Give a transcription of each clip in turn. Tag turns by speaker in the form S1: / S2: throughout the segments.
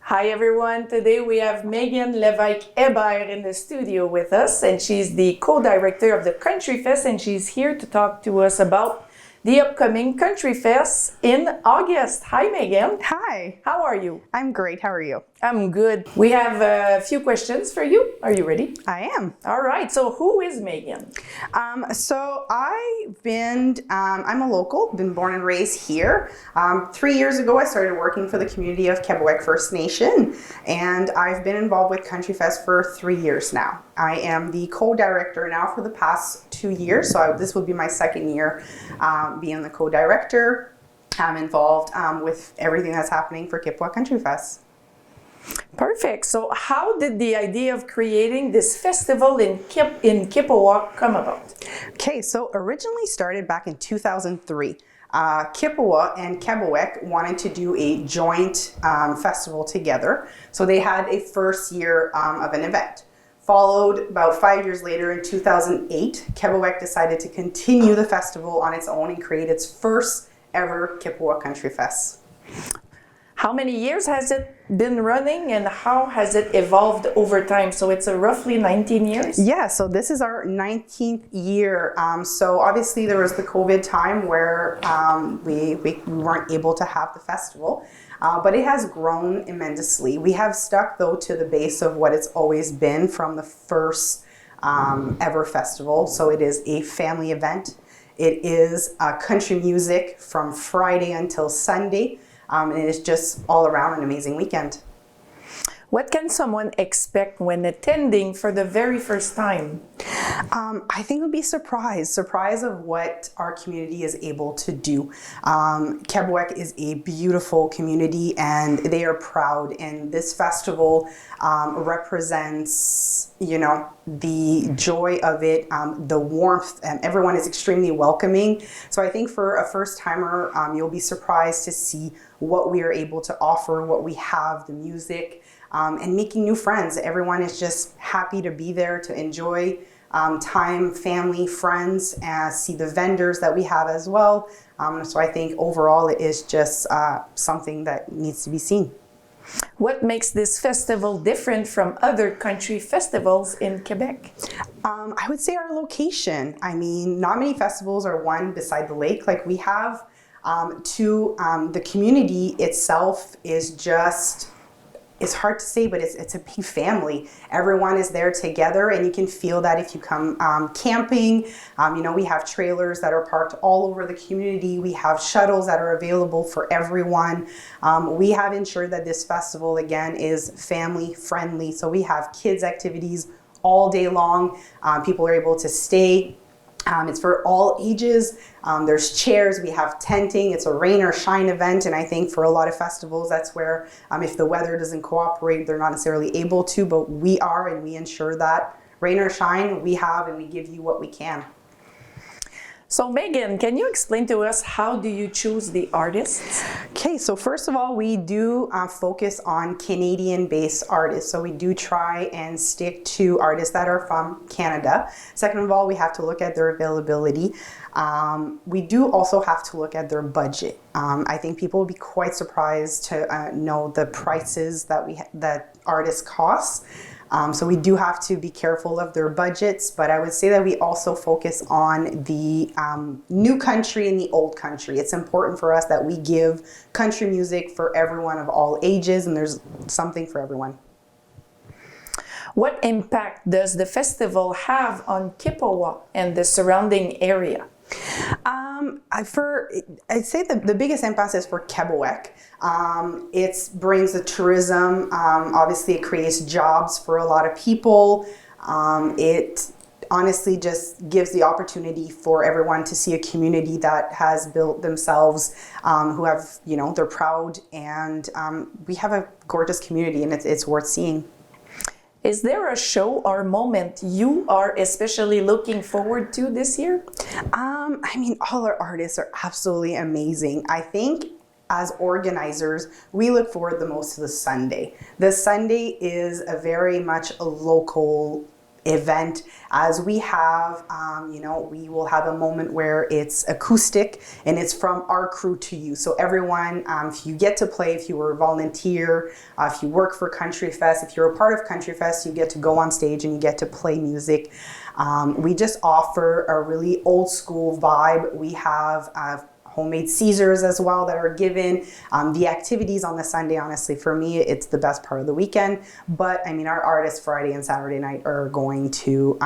S1: Hi everyone, today we have Meggan Lévesque Hébert in the studio with us, and she's the co-director of the CountryFest, and she's here to talk to us about the upcoming CountryFest in August. Hi Meggan.
S2: Hi.
S1: How are you?
S2: I'm great. How are you?
S1: I'm good. We have a few questions for you. Are you ready?
S2: I am.
S1: All right, so who is Meggan?
S2: I'm a local, been born and raised here. 3 years ago, I started working for the community of Quebec First Nation, and I've been involved with CountryFest for 3 years now. I am the co-director now for the past 2 years, so this will be my second year being the co-director. I'm involved with everything that's happening for Kipwa CountryFest.
S1: Perfect. So how did the idea of creating this festival in Kippawa come about?
S2: Okay, so originally started back in 2003. Kippawa and Quebec wanted to do a joint festival together. So they had a first year of an event. Followed about 5 years later in 2008, Quebec decided to continue the festival on its own and create its first ever Kippawa CountryFest.
S1: How many years has it been running and how has it evolved over time? So it's roughly 19 years?
S2: Yeah, so this is our 19th year. So obviously there was the COVID time where we weren't able to have the festival, but it has grown immensely. We have stuck though to the base of what it's always been from the first ever festival. So it is a family event. It is country music from Friday until Sunday. And it is just all around an amazing weekend.
S1: What can someone expect when attending for the very first time?
S2: I think it'll be surprise of what our community is able to do. Quebec is a beautiful community and they are proud, and this festival represents, the joy of it, the warmth, and everyone is extremely welcoming. So I think for a first timer, you'll be surprised to see what we are able to offer, what we have, the music, and making new friends. Everyone is just happy to be there to enjoy time, family, friends, and see the vendors that we have as well. So I think overall it is just something that needs to be seen.
S1: What makes this festival different from other country festivals in Quebec?
S2: I would say our location. I mean, not many festivals are one beside the lake like we have. Two, the community itself is just, it's hard to say, but it's a big family. Everyone is there together, and you can feel that if you come camping. We have trailers that are parked all over the community. We have shuttles that are available for everyone. We have ensured that this festival, again, is family friendly. So we have kids activities all day long. People are able to stay. It's for all ages. There's chairs, we have tenting. It's a rain or shine event, and I think for a lot of festivals, that's where if the weather doesn't cooperate, they're not necessarily able to, but we are, and we ensure that rain or shine, we have, and we give you what we can.
S1: So Meggan, can you explain to us how do you choose the artists?
S2: Okay, so first of all, we do focus on Canadian-based artists. So we do try and stick to artists that are from Canada. Second of all, we have to look at their availability. We do also have to look at their budget. I think people will be quite surprised to know the prices that artists cost. So we do have to be careful of their budgets, but I would say that we also focus on the new country and the old country. It's important for us that we give country music for everyone of all ages, and there's something for everyone.
S1: What impact does the festival have on Kippawa and the surrounding area?
S2: I'd say the biggest emphasis for Quebec. It brings the tourism. Obviously, it creates jobs for a lot of people. It honestly just gives the opportunity for everyone to see a community that has built themselves, who have, they're proud, and we have a gorgeous community, and it's worth seeing.
S1: Is there a show or moment you are especially looking forward to this year?
S2: All our artists are absolutely amazing. I think as organizers, we look forward the most to the Sunday. The Sunday is a very much a local event, as we have, we will have a moment where it's acoustic and it's from our crew to you. So everyone, if you get to play, if you were a volunteer, if you work for CountryFest, if you're a part of CountryFest, you get to go on stage and you get to play music. We just offer a really old school vibe. We have homemade Caesars as well that are given. The activities on the Sunday, honestly, for me, it's the best part of the weekend. But I mean, our artists Friday and Saturday night are going to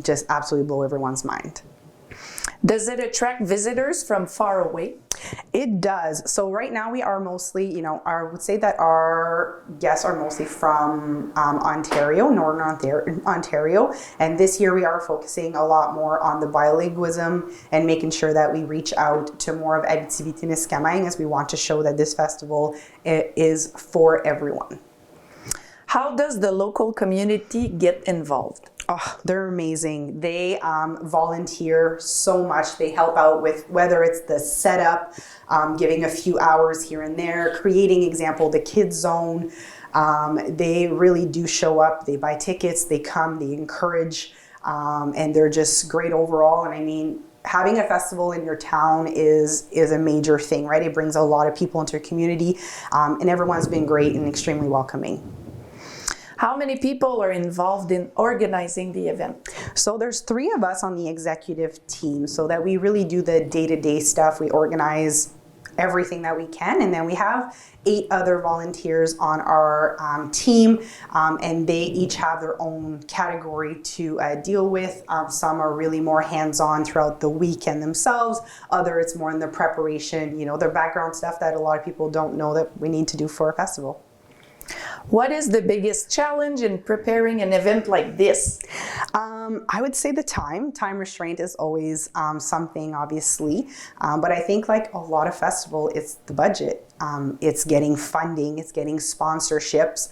S2: just absolutely blow everyone's mind.
S1: Does it attract visitors from far away?
S2: It does. So right now we are mostly, I would say that our guests are mostly from Ontario, Northern Ontario. And this year we are focusing a lot more on the bilingualism and making sure that we reach out to more of Abitibi-Témiscamingue, as we want to show that this festival is for everyone.
S1: How does the local community get involved?
S2: Oh, they're amazing. They volunteer so much. They help out with whether it's the setup, giving a few hours here and there, creating, example, the kids zone. They really do show up. They buy tickets, they come, they encourage, and they're just great overall. And I mean, having a festival in your town is a major thing, right? It brings a lot of people into your community, and everyone's been great and extremely welcoming.
S1: How many people are involved in organizing the event?
S2: So there's 3 of us on the executive team, so that we really do the day-to-day stuff. We organize everything that we can, and then we have 8 other volunteers on our team, and they each have their own category to deal with. Some are really more hands-on throughout the weekend themselves. Other, it's more in the preparation, their background stuff that a lot of people don't know that we need to do for a festival.
S1: What is the biggest challenge in preparing an event like this?
S2: I would say the time restraint is always something, obviously, but I think like a lot of festival, it's the budget. It's getting funding, it's getting sponsorships.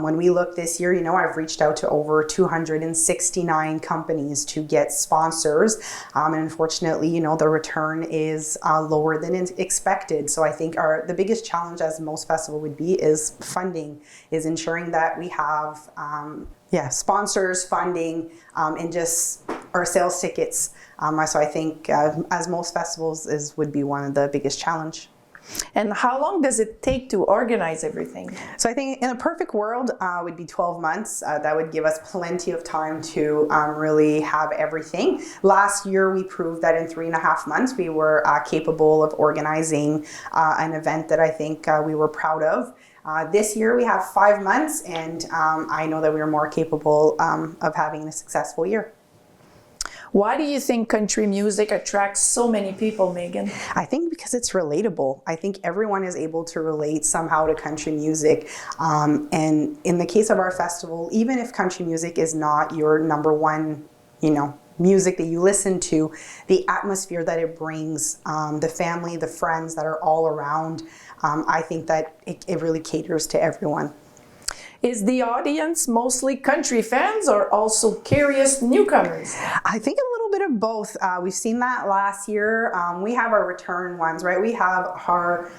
S2: When we look this year, I've reached out to over 269 companies to get sponsors. And unfortunately, the return is lower than expected. So I think the biggest challenge, as most festival would be, is funding, is ensuring that we have sponsors, funding, and just our sales tickets. So I think as most festivals would be one of the biggest challenge.
S1: And how long does it take to organize everything?
S2: So I think in a perfect world would be 12 months. That would give us plenty of time to really have everything. Last year we proved that in 3.5 months we were capable of organizing an event that I think we were proud of. This year we have 5 months, and I know that we are more capable of having a successful year.
S1: Why do you think country music attracts so many people, Meggan?
S2: I think because it's relatable. I think everyone is able to relate somehow to country music. And in the case of our festival, even if country music is not your number one, music that you listen to, the atmosphere that it brings, the family, the friends that are all around, I think that it really caters to everyone.
S1: Is the audience mostly country fans or also curious newcomers?
S2: I think a little bit of both. We've seen that last year. We have our return ones, right? We have our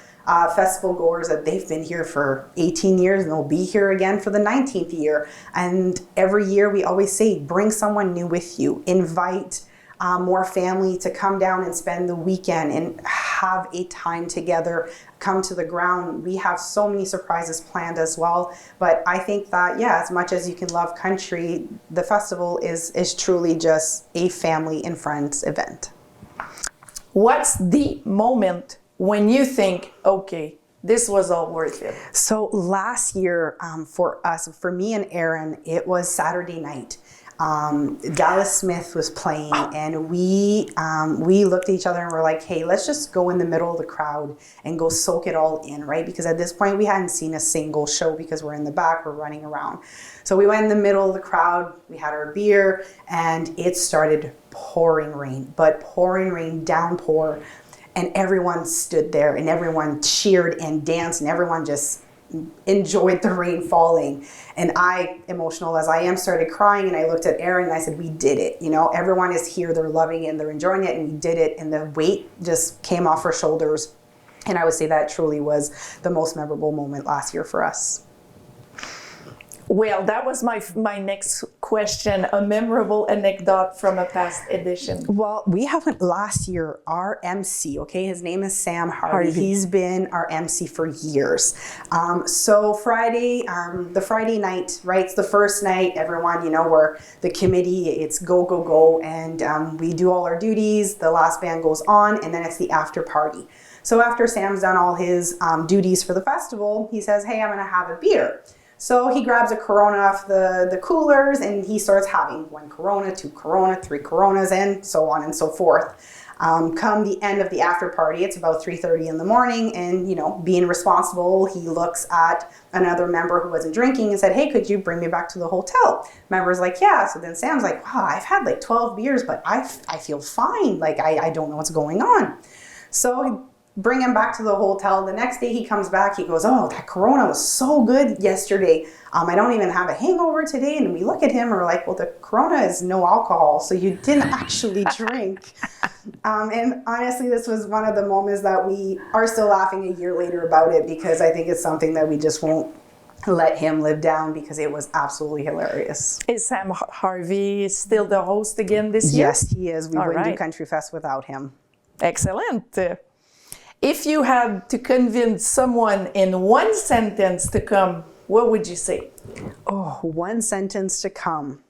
S2: festival goers that they've been here for 18 years and they'll be here again for the 19th year. And every year we always say, bring someone new with you. Invite more family to come down and spend the weekend and have a time together, come to the ground. We have so many surprises planned as well. But I think that, as much as you can love country, the festival is truly just a family and friends event.
S1: What's the moment when you think, okay, this was all worth it?
S2: So last year for me and Aaron, it was Saturday night. Dallas Smith was playing, and we looked at each other and we're like, hey, let's just go in the middle of the crowd and go soak it all in, right? Because at this point we hadn't seen a single show because we're in the back, we're running around. So we went in the middle of the crowd, we had our beer, and it started pouring rain, but pouring rain, downpour, and everyone stood there and everyone cheered and danced and everyone just enjoyed the rain falling. And I, emotional as I am, started crying, and I looked at Aaron and I said, we did it. Everyone is here, they're loving it and they're enjoying it, and we did it, and the weight just came off our shoulders. And I would say that truly was the most memorable moment last year for us.
S1: Well, that was my next question, a memorable anecdote from a past edition.
S2: Well, we haven't last year, our MC, okay, his name is Sam Harvey. He's been our MC for years. So Friday, the Friday night, right, it's the first night, everyone, you know, we're the committee, it's go, go, go, and we do all our duties, the last band goes on, and then it's the after party. So after Sam's done all his duties for the festival, he says, hey, I'm gonna have a beer. So he grabs a Corona off the coolers and he starts having 1 Corona, 2 Corona, 3 Coronas, and so on and so forth. Come the end of the after party, it's about 3:30 in the morning, and you know, being responsible, he looks at another member who wasn't drinking and said, hey, could you bring me back to the hotel? Member's like, yeah. So then Sam's like, wow, I've had like 12 beers, but I feel fine. Like, I don't know what's going on. So bring him back to the hotel. The next day he comes back, he goes, oh, that Corona was so good yesterday. I don't even have a hangover today. And we look at him and we're like, well, the Corona is no alcohol, so you didn't actually drink. And honestly, this was one of the moments that we are still laughing a year later about it, because I think it's something that we just won't let him live down, because it was absolutely hilarious.
S1: Is Sam Harvey still the host again this year?
S2: Yes, he is. We wouldn't do CountryFest without him.
S1: Excellent. If you had to convince someone in one sentence to come, what would you say?
S2: Oh, one sentence to come.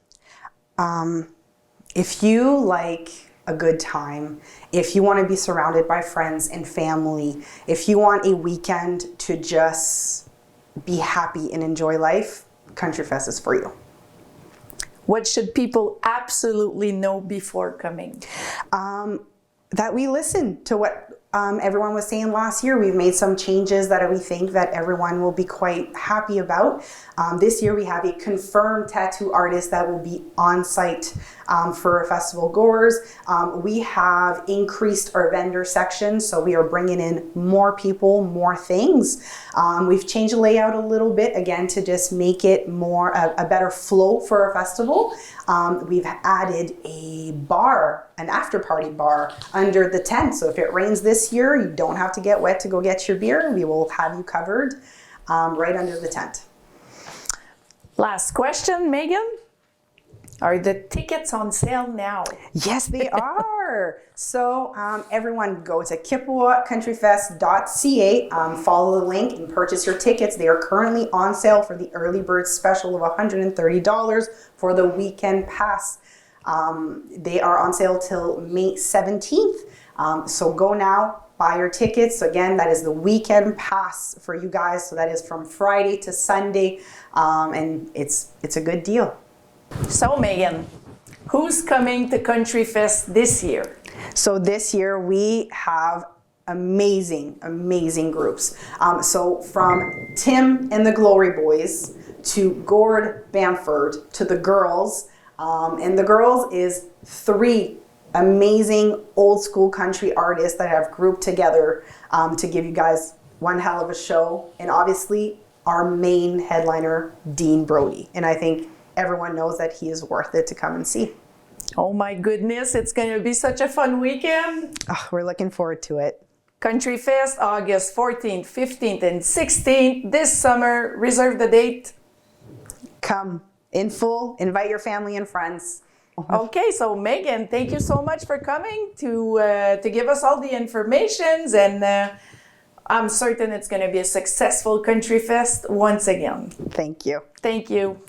S2: If you like a good time, if you want to be surrounded by friends and family, if you want a weekend to just be happy and enjoy life, CountryFest is for you.
S1: What should people absolutely know before coming?
S2: That we listen to what everyone was saying last year. We've made some changes that we think that everyone will be quite happy about. This year we have a confirmed tattoo artist that will be on site for festival goers. We have increased our vendor section, so we are bringing in more people, more things. We've changed the layout a little bit, again, to just make it more a better flow for our festival. We've added a bar, an after party bar under the tent. So if it rains this year, you don't have to get wet to go get your beer. We will have you covered right under the tent.
S1: Last question, Meggan. Are the tickets on sale now?
S2: Yes, they are. So everyone go to kippawacountryfest.ca, follow the link and purchase your tickets. They are currently on sale for the early bird special of $130 for the weekend pass. They are on sale till May 17th. So go now, buy your tickets. Again, that is the weekend pass for you guys. So that is from Friday to Sunday, and it's a good deal.
S1: So Meggan, who's coming to CountryFest this year?
S2: So this year we have amazing groups. So from Tim and the Glory Boys to Gord Bamford to the Girls, and the Girls is 3 amazing old school country artists that have grouped together to give you guys one hell of a show. And obviously our main headliner, Dean Brody. And I think everyone knows that he is worth it to come and see.
S1: Oh my goodness, it's going to be such a fun weekend.
S2: Oh, we're looking forward to it.
S1: CountryFest, August 14th, 15th, and 16th this summer. Reserve the date.
S2: Come in full, invite your family and friends.
S1: Okay, so Meggan, thank you so much for coming to give us all the informations, and I'm certain it's going to be a successful CountryFest once again.
S2: Thank you.
S1: Thank you.